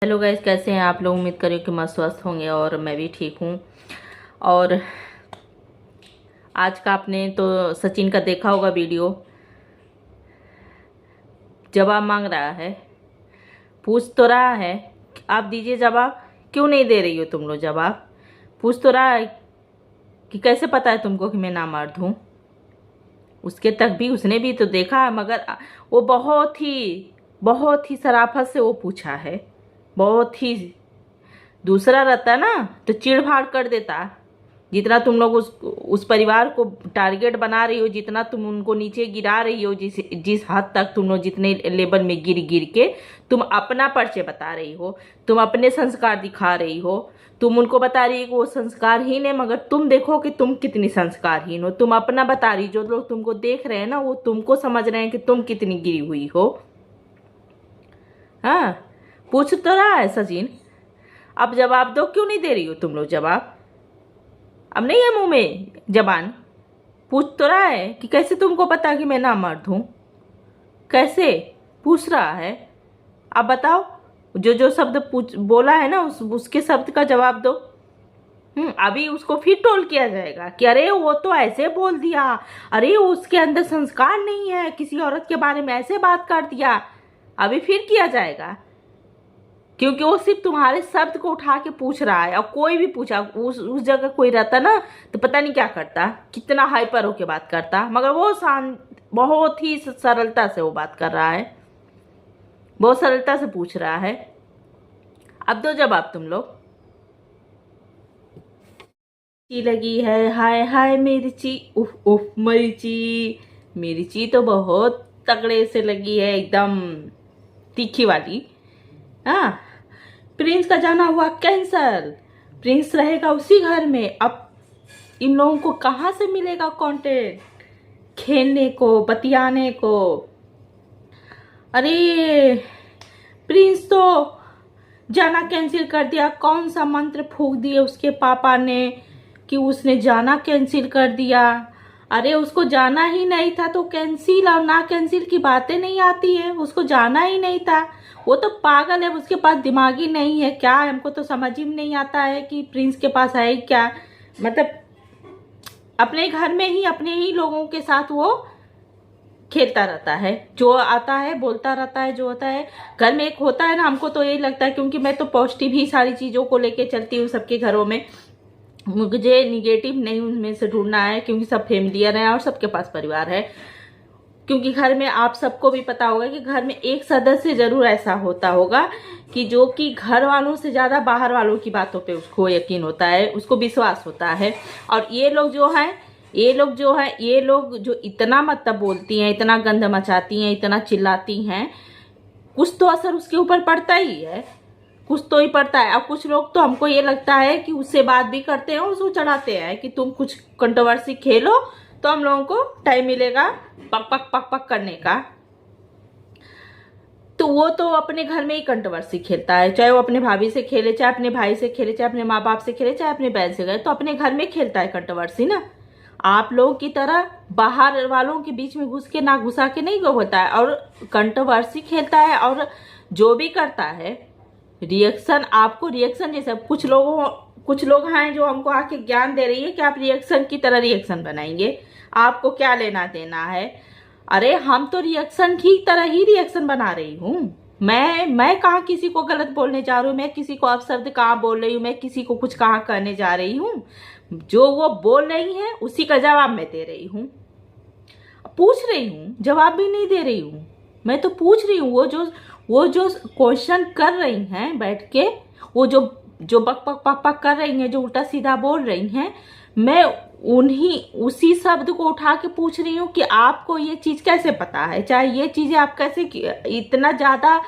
Hello guys, कैसे हैं आप लोग। उम्मीद करिए कि मस्त स्वस्थ होंगे और मैं भी ठीक हूँ। और आज का आपने तो सचिन का देखा होगा वीडियो। जवाब मांग रहा है, पूछ तो रहा है, आप दीजिए जवाब। क्यों नहीं दे रही हो तुम लोग जवाब। पूछ तो रहा है कि कैसे पता है तुमको कि मैं ना मर्द हूँ। उसके तक भी उसने भी तो देखा है, मगर वो बहुत ही शराफत से वो पूछा है। बहुत ही दूसरा रहता ना तो चिढ़ फाड़ कर देता। जितना तुम लोग उस परिवार को टारगेट बना रही हो, जितना तुम उनको नीचे गिरा रही हो, जिस हद तक तुम लोग जितने लेवल में गिर गिर के तुम अपना परिचय बता रही हो, तुम अपने संस्कार दिखा रही हो, तुम उनको बता रही हो कि वो संस्कारहीन है, मगर तुम देखो कि तुम कितनी संस्कारहीन हो। तुम अपना बता रही, जो लोग तुमको देख रहे हैं ना वो तुमको समझ रहे हैं कि तुम कितनी गिरी हुई हो। हाँ, पूछ तो रहा है सचिन, अब जवाब दो। क्यों नहीं दे रही हो तुम लोग जवाब। अब नहीं है मुंह में जबान। पूछ तो रहा है कि कैसे तुमको पता कि मैं ना मर्द हूं। कैसे पूछ रहा है। अब बताओ, जो जो शब्द पूछ बोला है ना उसके शब्द का जवाब दो। अभी उसको फिर टोल किया जाएगा कि अरे वो तो ऐसे बोल दिया, अरे उसके अंदर संस्कार नहीं है, किसी औरत के बारे में ऐसे बात कर दिया। अभी फिर किया जाएगा, क्योंकि वो सिर्फ तुम्हारे शब्द को उठा के पूछ रहा है। और कोई भी पूछा, उस जगह कोई रहता ना तो पता नहीं क्या करता, कितना हाइपर होके बात करता। मगर वो बहुत ही सरलता से वो बात कर रहा है, बहुत सरलता से पूछ रहा है। अब दो जवाब तुम लोग। मिर्ची लगी है, हाय हाय मिर्ची, उफ उफ मिर्ची। मिर्ची तो बहुत तगड़े से लगी है, एकदम तीखी वाली। हाँ, प्रिंस का जाना हुआ कैंसल। प्रिंस रहेगा उसी घर में। अब इन लोगों को कहाँ से मिलेगा कंटेंट खेलने को, बतियाने को। अरे प्रिंस तो जाना कैंसिल कर दिया। कौन सा मंत्र फूंक दिए उसके पापा ने कि उसने जाना कैंसिल कर दिया। अरे उसको जाना ही नहीं था तो कैंसिल और ना कैंसिल की बातें नहीं आती है। उसको जाना ही नहीं था। वो तो पागल है, उसके पास दिमाग ही नहीं है क्या। हमको तो समझ ही नहीं आता है कि प्रिंस के पास है क्या। मतलब अपने घर में ही अपने ही लोगों के साथ वो खेलता रहता है, जो आता है बोलता रहता है, जो होता है घर में एक होता है ना। हमको तो यही लगता है, क्योंकि मैं तो पॉजिटिव ही सारी चीज़ों को लेके चलती हूँ सबके घरों में। मुझे निगेटिव नहीं उनमें से ढूंढना है, क्योंकि सब फैमिलियर हैं और सबके पास परिवार है। क्योंकि घर में आप सबको भी पता होगा कि घर में एक सदस्य जरूर ऐसा होता होगा कि जो कि घर वालों से ज़्यादा बाहर वालों की बातों पे उसको यकीन होता है, उसको विश्वास होता है। और ये लोग जो इतना मतलब बोलती हैं, इतना गंद मचाती हैं, इतना चिल्लाती हैं, कुछ तो असर उसके ऊपर पड़ता ही है, कुछ तो ही पड़ता है। अब कुछ लोग तो हमको ये लगता है कि उससे बात भी करते हैं, उसको चढ़ाते हैं कि तुम कुछ कंट्रोवर्सी खेलो तो हम लोगों को टाइम मिलेगा पक पक पक पक करने का। तो वो तो अपने घर में ही कंट्रोवर्सी खेलता है, चाहे वो अपने भाभी से खेले, चाहे अपने भाई से खेले, चाहे अपने माँ बाप से खेले, चाहे अपने बहन से खेले, तो अपने घर में खेलता है कंट्रोवर्सी ना। आप लोगों की तरह बाहर वालों के बीच में घुस के ना घुसा के नहीं होता है, और कंट्रोवर्सी खेलता है। और जो भी करता है रिएक्शन, आपको रिएक्शन जैसे कुछ लोग हैं जो हमको आके ज्ञान दे रही है कि आप रिएक्शन की तरह रिएक्शन बनाएंगे, आपको क्या लेना देना है। अरे हम तो रिएक्शन की तरह ही रिएक्शन बना रही हूँ। मैं कहाँ किसी को गलत बोलने जा रही हूँ, मैं किसी को अपशब्द कहाँ बोल रही हूँ, मैं किसी को कुछ कहाँ कहने जा रही हूँ। जो वो बोल रही है उसी का जवाब मैं दे रही हूँ। पूछ रही हूँ, जवाब भी नहीं दे रही हूँ। मैं तो पूछ रही हूँ। वो जो क्वेश्चन कर रही हैं बैठ के, वो जो बक पक पक पक कर रही हैं, जो उल्टा सीधा बोल रही हैं, मैं उसी शब्द को उठा के पूछ रही हूँ कि आपको ये चीज कैसे पता है, चाहे ये चीजें आप कैसे इतना ज्यादा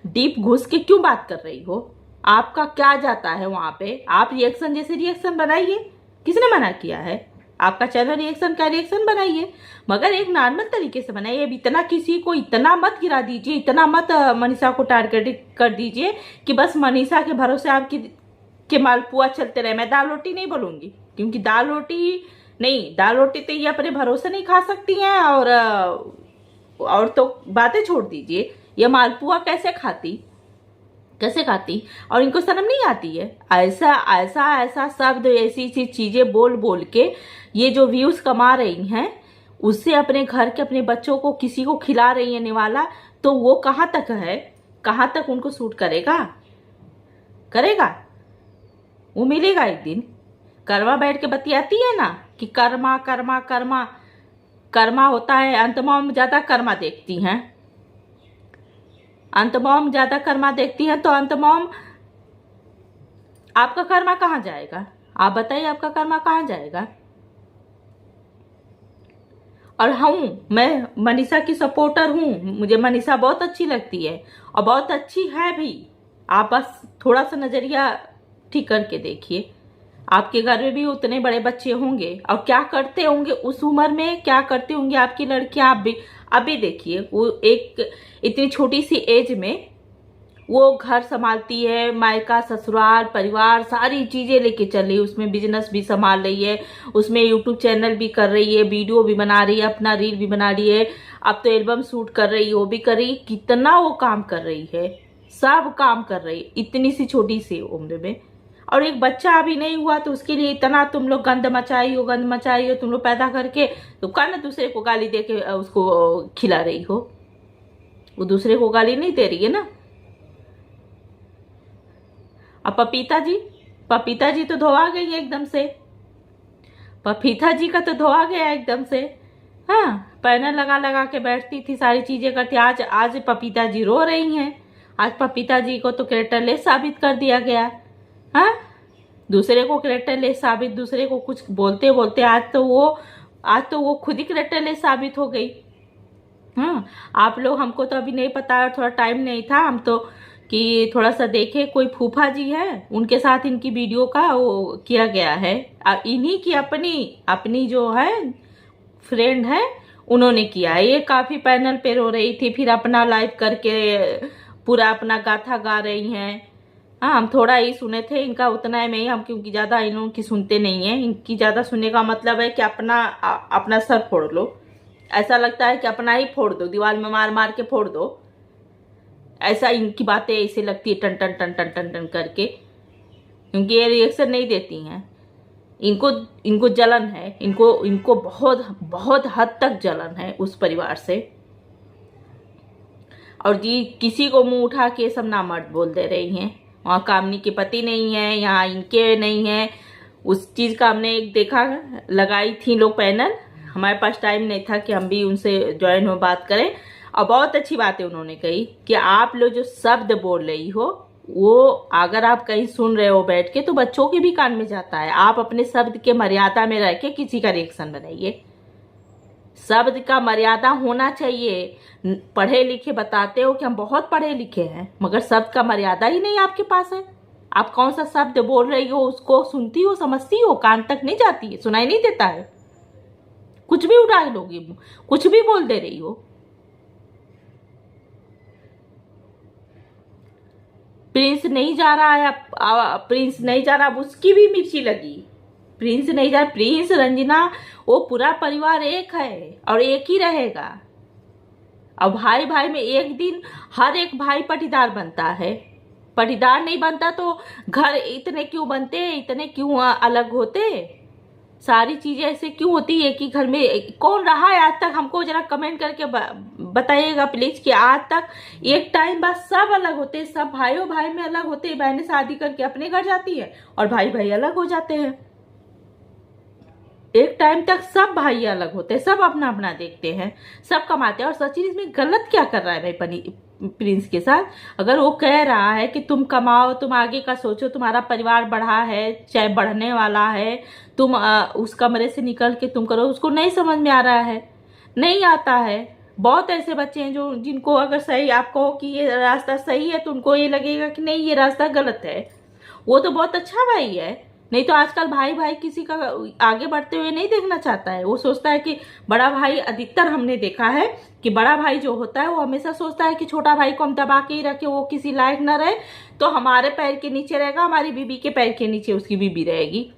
डीप घुस के क्यों बात कर रही हो। आपका क्या जाता है वहां पे। आप रिएक्शन जैसे रिएक्शन बनाइए, किसने मना किया है। आपका चैनल रिएक्शन का रिएक्शन बनाइए, मगर एक नॉर्मल तरीके से बनाइए। अब इतना किसी को इतना मत गिरा दीजिए, इतना मत मनीषा को टारगेट कर दीजिए कि बस मनीषा के भरोसे आपकी के मालपुआ चलते रहे। मैं दाल रोटी नहीं बोलूंगी, क्योंकि दाल रोटी तो ये अपने भरोसे नहीं खा सकती हैं। और तो बातें छोड़ दीजिए, ये मालपुआ कैसे खाती। कैसे खाती? और इनको शर्म नहीं आती है? ऐसा ऐसा ऐसा शब्द, ऐसी ऐसी चीजें बोल बोल के ये जो व्यूज कमा रही हैं, उससे अपने घर के अपने बच्चों को किसी को खिला रही है निवाला, तो वो कहाँ तक है? कहाँ तक उनको सूट करेगा? करेगा? वो मिलेगा एक दिन। कर्मा बैठ के बतियाती है ना कि कर्मा कर्मा कर्मा कर्मा होता है, अंतमोम ज्यादा कर्मा देखती हैं, अंतमोम ज्यादा कर्मा देखती हैं, तो अंतमोम आपका कर्मा कहाँ जाएगा? आप बताइए, आपका कर्मा कहाँ जाएगा? और मैं मनीषा की सपोर्टर हूँ, मुझे मनीषा बहुत अच्छी लगती है और बहुत अच्छी है भी। आप बस थोड़ा सा नजरिया ठीक करके देखिए, आपके घर में भी उतने बड़े बच्चे होंगे और क्या करते होंगे उस उम्र में, क्या करते होंगे आपकी लड़कियां। आप भी अभी देखिए, वो एक इतनी छोटी सी एज में वो घर संभालती है, मायका ससुराल परिवार सारी चीजें लेके चल रही है, उसमें बिजनेस भी संभाल रही है, उसमें यूट्यूब चैनल भी कर रही है, वीडियो भी बना रही है, अपना रील भी बना रही है, अब तो एल्बम शूट कर रही है, वो भी कर रही है। कितना वो काम कर रही है, सब काम कर रही है इतनी सी छोटी सी उम्र में। और एक बच्चा अभी नहीं हुआ तो उसके लिए इतना तुम लोग गंद मचाई हो तुम लोग पैदा करके, तो कल ना दूसरे को गाली दे के उसको खिला रही हो। वो दूसरे को गाली नहीं दे रही है ना। अब पपीता जी तो धोआ गई है एकदम से, पपीता जी का तो धोआ गया एकदम से। हाँ, पैनल लगा लगा के बैठती थी, सारी चीजें करती, आज पपीता जी रो रही हैं। आज पपीता जी को तो कैरेक्टरलेस साबित कर दिया गया। हाँ, दूसरे को कैरेक्टरलेस साबित, दूसरे को कुछ बोलते बोलते आज तो वो खुद ही कैरेक्टरलेस साबित हो गई। हाँ, आप लोग, हमको तो अभी नहीं पता, थोड़ा टाइम नहीं था, हम तो कि थोड़ा सा देखे, कोई फूफा जी है उनके साथ इनकी वीडियो का वो किया गया है, इन्हीं की अपनी जो है फ्रेंड है उन्होंने किया है। ये काफी पैनल पे रो रही थी, फिर अपना लाइव करके पूरा अपना गाथा गा रही हैं। हाँ, हम थोड़ा ही सुने थे, इनका उतना है में ही हम, क्योंकि ज्यादा इन की सुनते नहीं है। इनकी ज्यादा सुनने का मतलब है कि अपना सर फोड़ लो, ऐसा लगता है कि अपना ही फोड़ दो, दीवार में मार मार के फोड़ दो, ऐसा इनकी बातें ऐसे लगती है, टन टन टन टन टन टन करके, क्योंकि ये रिएक्शन नहीं देती हैं। इनको जलन है, इनको बहुत बहुत हद तक जलन है उस परिवार से। और जी किसी को मुंह उठा के सब नामर्द बोल दे रही हैं। वहाँ कामनी के पति नहीं है, यहाँ इनके नहीं है, उस चीज का हमने एक देखा, लगाई थी लोग पैनल, हमारे पास टाइम नहीं था कि हम भी उनसे ज्वाइन हो बात करें। और बहुत अच्छी बात है उन्होंने कही कि आप लोग जो शब्द बोल रही हो वो अगर आप कहीं सुन रहे हो बैठ के तो बच्चों के भी कान में जाता है। आप अपने शब्द के मर्यादा में रह के किसी का रिएक्शन बनाइए, शब्द का मर्यादा होना चाहिए। पढ़े लिखे बताते हो कि हम बहुत पढ़े लिखे हैं, मगर शब्द का मर्यादा ही नहीं आपके पास है। आप कौन सा शब्द बोल रही हो उसको सुनती हो, समझती हो, कान तक नहीं जाती है, सुनाई नहीं देता है, कुछ भी उठा लोगी, कुछ भी बोल दे रही हो। प्रिंस नहीं जा रहा है, प्रिंस नहीं जा रहा, अब उसकी भी मिर्ची लगी। प्रिंस नहीं जा, प्रिंस रंजना वो पूरा परिवार एक है और एक ही रहेगा। अब भाई भाई में एक दिन हर एक भाई पटीदार बनता है, पटीदार नहीं बनता तो घर इतने क्यों बनते, इतने क्यों अलग होते, सारी चीजें ऐसे क्यों होती है कि घर में कौन रहा है आज तक? हमको जरा कमेंट करके बताइएगा प्लीज कि आज तक एक टाइम बाद सब अलग होते, सब भाइयों भाई में अलग होते, बहनें शादी करके अपने घर जाती है और भाई भाई अलग हो जाते हैं। एक टाइम तक सब भाई अलग होते हैं, सब अपना अपना देखते हैं, सब कमाते हैं। और सचिन इसमें गलत क्या कर रहा है भाई प्रिंस के साथ? अगर वो कह रहा है कि तुम कमाओ, तुम आगे का सोचो, तुम्हारा परिवार बढ़ा है, चाहे बढ़ने वाला है, तुम उस कमरे से निकल के तुम करो, उसको नहीं समझ में आ रहा है, नहीं आता है। बहुत ऐसे बच्चे हैं जो जिनको अगर सही आप कहो कि ये रास्ता सही है तो उनको ये लगेगा कि नहीं ये रास्ता गलत है। वो तो बहुत अच्छा भाई है, नहीं तो आजकल भाई भाई किसी का आगे बढ़ते हुए नहीं देखना चाहता है। वो सोचता है कि बड़ा भाई, अधिकतर हमने देखा है कि बड़ा भाई जो होता है वो हमेशा सोचता है कि छोटा भाई को हम दबा के ही रखे, वो किसी लायक न रहे तो हमारे पैर के नीचे रहेगा, हमारी बीबी के पैर के नीचे उसकी बीबी रहेगी।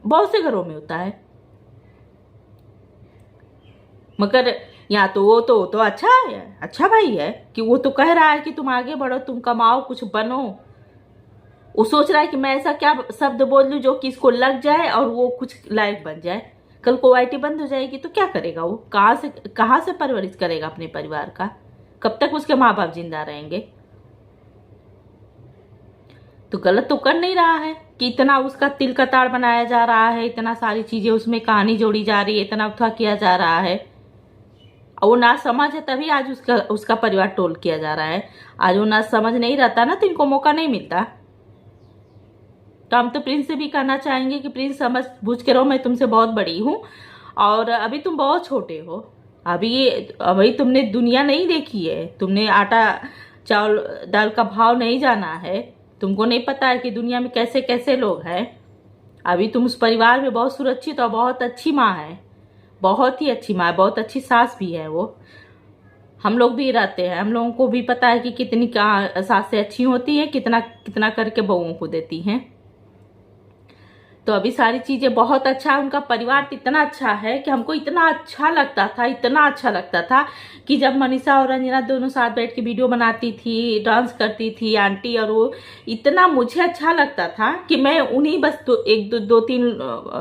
बहुत से घरों में होता है, मगर यहाँ तो वो तो अच्छा है, अच्छा भाई है कि वो तो कह रहा है कि तुम आगे बढ़ो, तुम कमाओ, कुछ बनो। वो सोच रहा है कि मैं ऐसा क्या शब्द बोल लूं जो कि इसको लग जाए और वो कुछ लायक बन जाए। कल को आईटी बंद हो जाएगी तो क्या करेगा वो? कहाँ से परवरिश करेगा अपने परिवार का? कब तक उसके माँ बाप जिंदा रहेंगे? तो गलत तो कर नहीं रहा है कि इतना उसका तिल का ताड़ बनाया जा रहा है, इतना सारी चीजें उसमें कहानी जोड़ी जा रही है, इतना उठा किया जा रहा है। और वो ना समझ है तभी आज उसका परिवार टोल किया जा रहा है। आज वो ना समझ नहीं रहता ना तो इनको मौका नहीं मिलता। तो हम तो प्रिंस से भी कहना चाहेंगे कि प्रिंस समझ बूझ के रहो, मैं तुमसे बहुत बड़ी हूँ और अभी तुम बहुत छोटे हो। अभी तुमने दुनिया नहीं देखी है, तुमने आटा चावल दाल का भाव नहीं जाना है, तुमको नहीं पता है कि दुनिया में कैसे कैसे लोग हैं। अभी तुम उस परिवार में बहुत सुरक्षित और बहुत अच्छी माँ है, बहुत ही अच्छी माँ है, बहुत अच्छी सास भी है वो। हम लोग भी रहते हैं, हम लोगों को भी पता है कि कितनी सासें अच्छी होती हैं, कितना कितना करके बहुओं को देती हैं। तो अभी सारी चीजें बहुत अच्छा है, उनका परिवार इतना अच्छा है कि हमको इतना अच्छा लगता था, इतना अच्छा लगता था कि जब मनीषा और रंजना दोनों साथ बैठ के वीडियो बनाती थी, डांस करती थी आंटी और वो, इतना मुझे अच्छा लगता था कि मैं उन्हीं बस दो तीन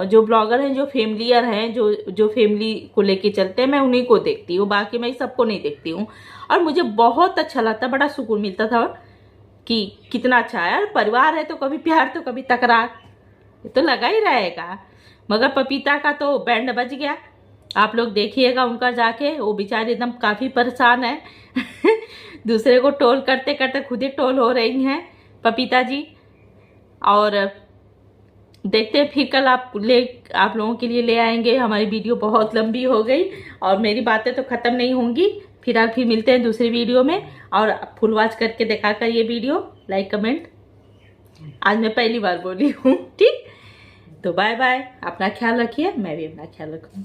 जो ब्लॉगर हैं, जो फैमिलियर हैं, जो फैमिली को लेके चलते हैं, मैं उन्हीं को देखती हूँ, बाकी मैं सबको नहीं देखती हूँ। और मुझे बहुत अच्छा लगता, बड़ा सुकून मिलता था कि कितना अच्छा है। और परिवार है तो कभी प्यार तो कभी तकरार, ये तो लगा ही रहेगा। मगर पपीता का तो बैंड बज गया, आप लोग देखिएगा उनका जाके, वो बेचारी एकदम काफ़ी परेशान है दूसरे को टोल करते करते खुद ही टोल हो रही हैं पपीता जी। और देखते हैं फिर कल आप लोगों के लिए ले आएंगे। हमारी वीडियो बहुत लंबी हो गई और मेरी बातें तो ख़त्म नहीं होंगी। फिर मिलते हैं दूसरी वीडियो में। और फुल वॉच करके देखा कर ये वीडियो, लाइक कमेंट। आज मैं पहली बार बोली हूँ, ठीक। तो बाय बाय, अपना ख्याल रखिए, मैं भी अपना ख्याल रखूँ।